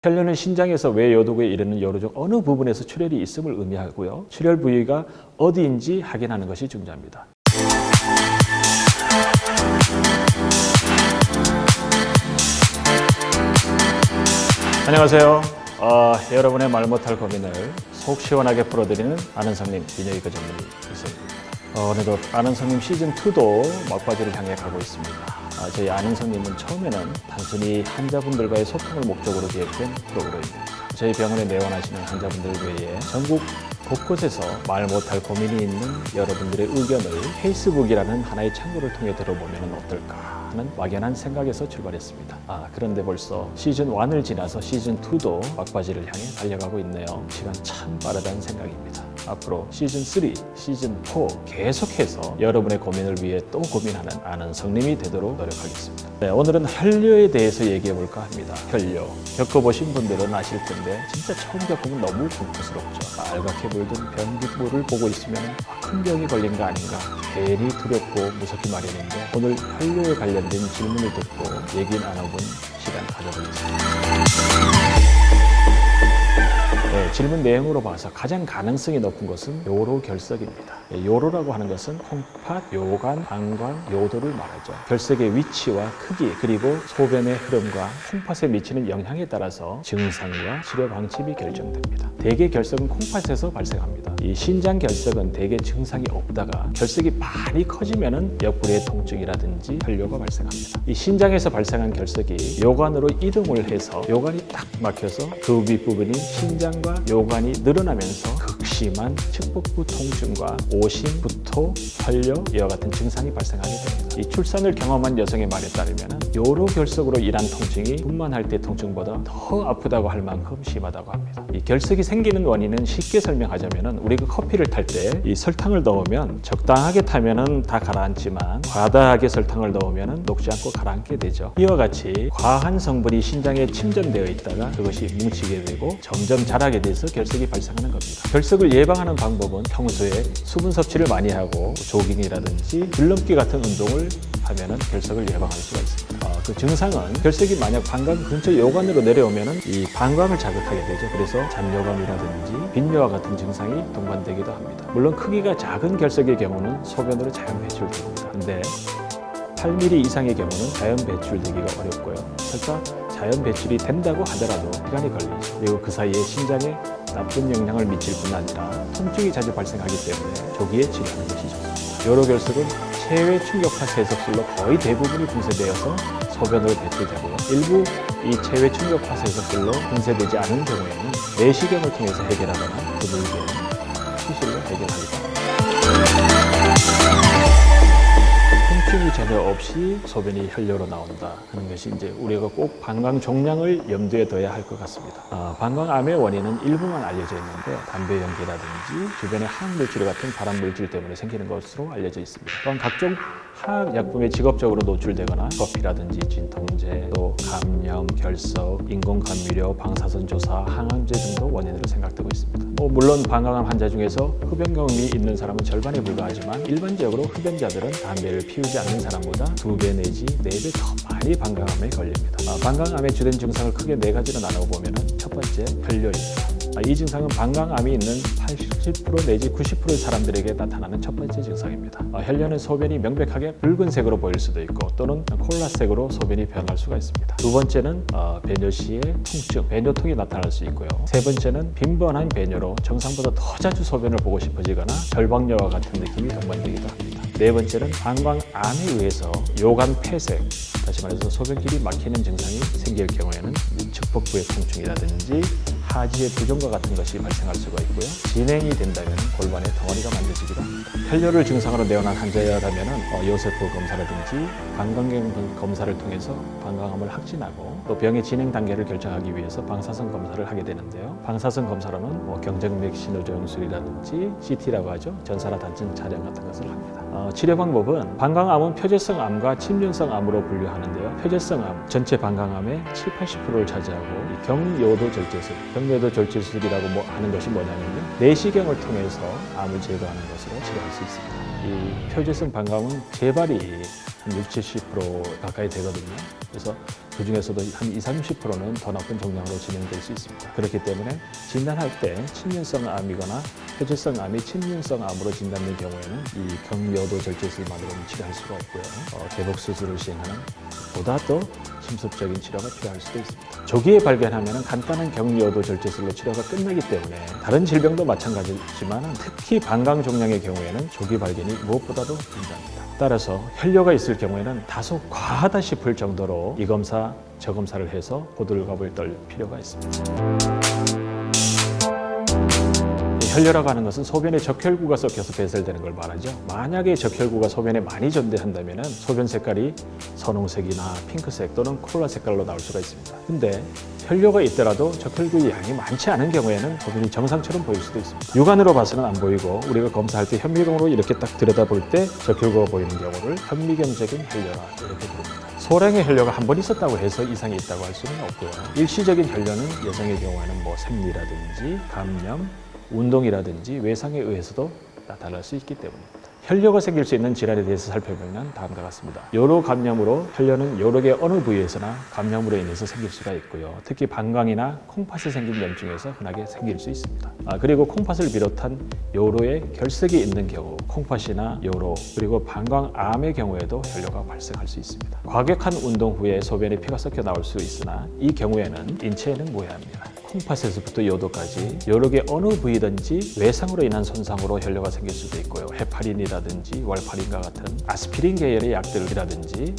혈뇨는 신장에서 외요도구에 이르는 요로 중 어느 부분에서 출혈이 있음을 의미하고요. 출혈 부위가 어디인지 확인하는 것이 중요합니다. 안녕하세요. 여러분의 말 못할 고민을 속 시원하게 풀어드리는 아는 성님 비뇨기과 전문의 이성입니다. 어느덧 아는 성님 시즌2도 막바지를 향해 가고 있습니다. 저희 아는 성님은 처음에는 단순히 환자분들과의 소통을 목적으로 기획된 프로그램입니다. 저희 병원에 내원하시는 환자분들 외에 전국 곳곳에서 말 못할 고민이 있는 여러분들의 의견을 페이스북이라는 하나의 창구를 통해 들어보면 어떨까 하는 막연한 생각에서 출발했습니다. 그런데 벌써 시즌1을 지나서 시즌2도 막바지를 향해 달려가고 있네요. 시간 참 빠르다는 생각입니다. 앞으로 시즌3, 시즌4 계속해서 여러분의 고민을 위해 또 고민하는 아는 성님이 되도록 노력하겠습니다. 네, 오늘은 혈뇨에 대해서 얘기해 볼까 합니다. 혈뇨. 겪어보신 분들은 아실 텐데 진짜 처음 겪으면 너무 공포스럽죠. 알갛게 물든 변기물을 보고 있으면 큰 병이 걸린 거 아닌가 괜히 두렵고 무섭기 마련인데 오늘 혈뇨에 관련된 질문을 듣고 얘기 나눠본 시간 가져보겠습니다. 네, 질문 내용으로 봐서 가장 가능성이 높은 것은 요로 결석입니다. 요로라고 하는 것은 콩팥, 요관, 방광, 요도를 말하죠. 결석의 위치와 크기 그리고 소변의 흐름과 콩팥에 미치는 영향에 따라서 증상과 치료 방침이 결정됩니다. 대개 결석은 콩팥에서 발생합니다. 이 신장 결석은 대개 증상이 없다가 결석이 많이 커지면은 옆구리의 통증이라든지 혈뇨가 발생합니다. 이 신장에서 발생한 결석이 요관으로 이동을 해서 요관이 딱 막혀서 그 윗부분이 신장과 요관이 늘어나면서 극심한 측복부 통증과 오심, 구토, 혈뇨 이와 같은 증상이 발생하게 됩니다. 이 출산을 경험한 여성의 말에 따르면 요로 결석으로 인한 통증이 분만할 때 통증보다 더 아프다고 할 만큼 심하다고 합니다. 이 결석이 생기는 원인은 쉽게 설명하자면 우리가 커피를 탈 때 이 설탕을 넣으면 적당하게 타면은 다 가라앉지만 과다하게 설탕을 넣으면 녹지 않고 가라앉게 되죠. 이와 같이 과한 성분이 신장에 침전되어 있다가 그것이 뭉치게 되고 점점 자라게 돼서 결석이 발생하는 겁니다. 결석을 예방하는 방법은 평소에 수분 섭취를 많이 하고 조깅이라든지 줄넘기 같은 운동을 하면은 결석을 예방할 수가 있습니다. 그 증상은 결석이 만약 방광 근처 요관으로 내려오면은 이 방광을 자극하게 되죠. 그래서 잔요감이라든지 빈뇨와 같은 증상이 동반되기도 합니다. 물론 크기가 작은 결석의 경우는 소변으로 자연 배출됩니다. 근데 8mm 이상의 경우는 자연 배출되기가 어렵고요. 설사 자연 배출이 된다고 하더라도 시간이 걸리죠. 그리고 그 사이에 신장에 나쁜 영향을 미칠 뿐 아니라 통증이 자주 발생하기 때문에 조기에 치료하는 것이 좋습니다. 요로 결석은 체외 충격파 세석술로 거의 대부분이 분쇄되어서 소변으로 배출되고요. 일부 이 체외 충격파 세석술로 분쇄되지 않은 경우에는 내시경을 통해서 해결하거나 드물게는 수술로 해결하기도 합니다. 통증이 전혀 없이 소변이 혈뇨로 나온다 하는 것이 이제 우리가 꼭 방광 종양을 염두에 둬야 할 것 같습니다. 방광암의 원인은 일부만 알려져 있는데 담배 연기라든지 주변의 화학 물질 같은 발암 물질 때문에 생기는 것으로 알려져 있습니다. 또한 각종 화학 약품에 직업적으로 노출되거나 커피라든지 진통제, 또 감염, 결석, 인공감미료, 방사선 조사, 항암제 등도 원인으로 생각되고 있습니다. 물론 방광암 환자 중에서 흡연 경험이 있는 사람은 절반에 불과하지만 일반적으로 흡연자들은 담배를 피우지 않는 사람보다 2배 내지 4배 더 많이 방광암에 걸립니다. 방광암의 주된 증상을 크게 4가지로 나눠보면 첫 번째 혈뇨입니다. 이 증상은 방광암이 있는 80% 내지 90%의 사람들에게 나타나는 첫 번째 증상입니다. 혈뇨는 소변이 명백하게 붉은색으로 보일 수도 있고 또는 콜라색으로 소변이 변할 수가 있습니다. 두 번째는 배뇨 시의 통증, 배뇨통이 나타날 수 있고요. 세 번째는 빈번한 배뇨로 정상보다 더 자주 소변을 보고 싶어지거나 결박뇨와 같은 느낌이 동반되기도 합니다. 네 번째는 방광암에 의해서 요관 폐색, 다시 말해서 소변길이 막히는 증상이 생길 경우에는 측복부의 통증이라든지 하지의 부종과 같은 것이 발생할 수가 있고요. 진행이 된다면 골반에 덩어리가 만들어지기도 합니다. 혈뇨를 증상으로 내원한 환자라면 요세포 검사라든지 방광경 검사를 통해서 방광암을 확진하고 또 병의 진행 단계를 결정하기 위해서 방사선 검사를 하게 되는데요. 방사선 검사로는 경정맥 신호조영술이라든지 CT라고 하죠. 전산화 단층 촬영 같은 것을 합니다. 치료 방법은 방광암은 표재성 암과 침륜성 암으로 분류하는데요. 표재성 암, 전체 방광암의 70~80%를 차지하고 경요도 절제술, 경요도 절제술이라고 하는 것이 뭐냐면요. 내시경을 통해서 암을 제거하는 것으로 치료할 수 있습니다. 이 표재성 방광은 재발이 한 60~70% 가까이 되거든요. 그래서 그중에서도 한 20-30%는 더 나쁜 종양으로 진행될 수 있습니다. 그렇기 때문에 진단할 때 친균성 암이거나 폐쇄성 암이 친균성 암으로 진단된 경우에는 이 경여도 절제술만으로는 치료할 수가 없고요. 개복 수술을 시행하는 보다 더 침습적인 치료가 필요할 수도 있습니다. 조기에 발견하면 간단한 경여도 절제술로 치료가 끝나기 때문에 다른 질병도 마찬가지지만 특히 방광 종양의 경우에는 조기 발견이 무엇보다도 중요합니다. 따라서 혈뇨가 있을 경우에는 다소 과하다 싶을 정도로 이 검사, 저 검사를 해서 호들갑을 떨 필요가 있습니다. 혈뇨라고 하는 것은 소변에 적혈구가 섞여서 배설되는 걸 말하죠. 만약에 적혈구가 소변에 많이 존재한다면 소변 색깔이 선홍색이나 핑크색 또는 코롤라 색깔로 나올 수가 있습니다. 근데 혈뇨가 있더라도 적혈구의 양이 많지 않은 경우에는 소변이 정상처럼 보일 수도 있습니다. 육안으로 봐서는 안 보이고 우리가 검사할 때 현미경으로 이렇게 딱 들여다볼 때 적혈구가 보이는 경우를 현미경적인 혈뇨라 이렇게 부릅니다. 소량의 혈뇨가 한 번 있었다고 해서 이상이 있다고 할 수는 없고요. 일시적인 혈뇨는 여성의 경우에는 뭐 생리라든지 감염, 운동이라든지 외상에 의해서도 나타날 수 있기 때문입니다. 혈뇨가 생길 수 있는 질환에 대해서 살펴보면 다음과 같습니다. 요로 감염으로 혈뇨는 요로의 어느 부위에서나 감염으로 인해서 생길 수가 있고요. 특히 방광이나 콩팥에 생긴 염증에서 흔하게 생길 수 있습니다. 그리고 콩팥을 비롯한 요로에 결석이 있는 경우 콩팥이나 요로 그리고 방광암의 경우에도 혈뇨가 발생할 수 있습니다. 과격한 운동 후에 소변에 피가 섞여 나올 수 있으나 이 경우에는 인체에는 무해합니다. 콩팥에서부터 요도까지 요로의 어느 부위든지 외상으로 인한 손상으로 혈뇨가 생길 수도 있고요. 헤파린이라든지 warfarin과 같은 아스피린 계열의 약들이라든지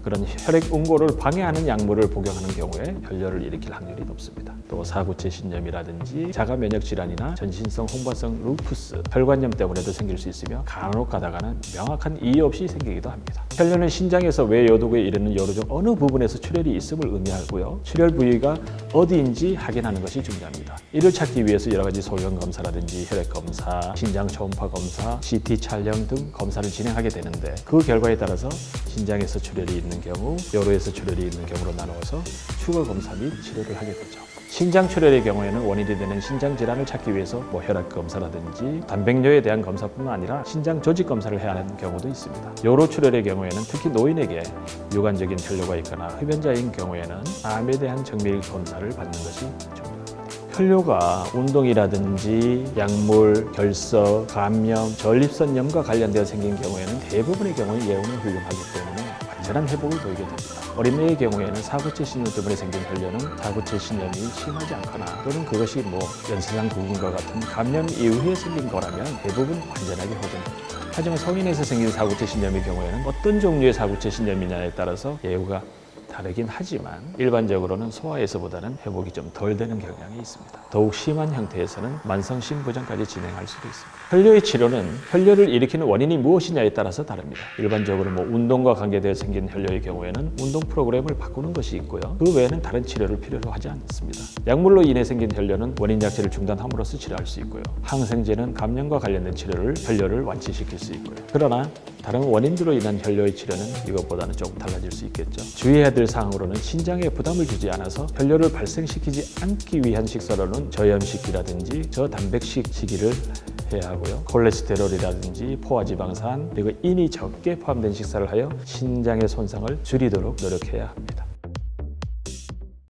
그런 혈액 응고를 방해하는 약물을 복용하는 경우에 혈뇨를 일으킬 확률이 높습니다. 또 사구체 신염이라든지 자가 면역 질환이나 전신성 홍반성 루푸스, 혈관염 때문에도 생길 수 있으며 간혹 가다가는 명확한 이유 없이 생기기도 합니다. 혈뇨는 신장에서 외요도구에 이르는 요로 중 어느 부분에서 출혈이 있음을 의미하고요. 출혈 부위가 어디인지 확인하는 것이 중요합니다. 이를 찾기 위해서 여러 가지 소변 검사라든지 혈액 검사, 신장 초음파 검사, CT 촬영 등 검사를 진행하게 되는데 그 결과에 따라서 신장에서 출혈이 있는 경우, 요로에서 출혈이 있는 경우로 나누어서 추가 검사 및 치료를 하게 되죠. 신장 출혈의 경우에는 원인이 되는 신장 질환을 찾기 위해서 혈액 검사라든지 단백뇨에 대한 검사뿐만 아니라 신장 조직 검사를 해야 하는 경우도 있습니다. 요로 출혈의 경우에는 특히 노인에게 유관적인 혈뇨가 있거나 흡연자인 경우에는 암에 대한 정밀 검사를 받는 것이 중요합니다. 혈뇨가 운동이라든지 약물, 결석, 감염, 전립선염과 관련되어 생긴 경우에는 대부분의 경우 예후는 훌륭하기 때문에 완전한 회복을 보이게 됩니다. 어린이의 경우에는 사구체 신염 때문에 생긴 혈뇨는 사구체 신염이 심하지 않거나 또는 그것이 연쇄상 구근과 같은 감염 이후에 생긴 거라면 대부분 완전하게 호전됩니다. 하지만 성인에서 생긴 사구체 신염의 경우에는 어떤 종류의 사구체 신염이냐에 따라서 예후가 다르긴 하지만 일반적으로는 소아에서보다는 회복이 좀 덜 되는 경향이 있습니다. 더욱 심한 형태에서는 만성 심부전까지 진행할 수도 있습니다. 혈뇨의 치료는 혈뇨를 일으키는 원인이 무엇이냐에 따라서 다릅니다. 일반적으로 운동과 관계되어 생긴 혈뇨의 경우에는 운동 프로그램을 바꾸는 것이 있고요. 그 외에는 다른 치료를 필요로 하지 않습니다. 약물로 인해 생긴 혈뇨는 원인 자체를 중단함으로써 치료할 수 있고요. 항생제는 감염과 관련된 혈뇨를 완치시킬 수 있고요. 그러나 다른 원인들로 인한 혈뇨의 치료는 이것보다는 조금 달라질 수 있겠죠. 주의해야 될 사항으로는 신장에 부담을 주지 않아서 혈뇨를 발생시키지 않기 위한 식사로는 저염식이라든지 저단백식 식이를 해야 하고요. 콜레스테롤이라든지 포화지방산 그리고 인이 적게 포함된 식사를 하여 신장의 손상을 줄이도록 노력해야 합니다.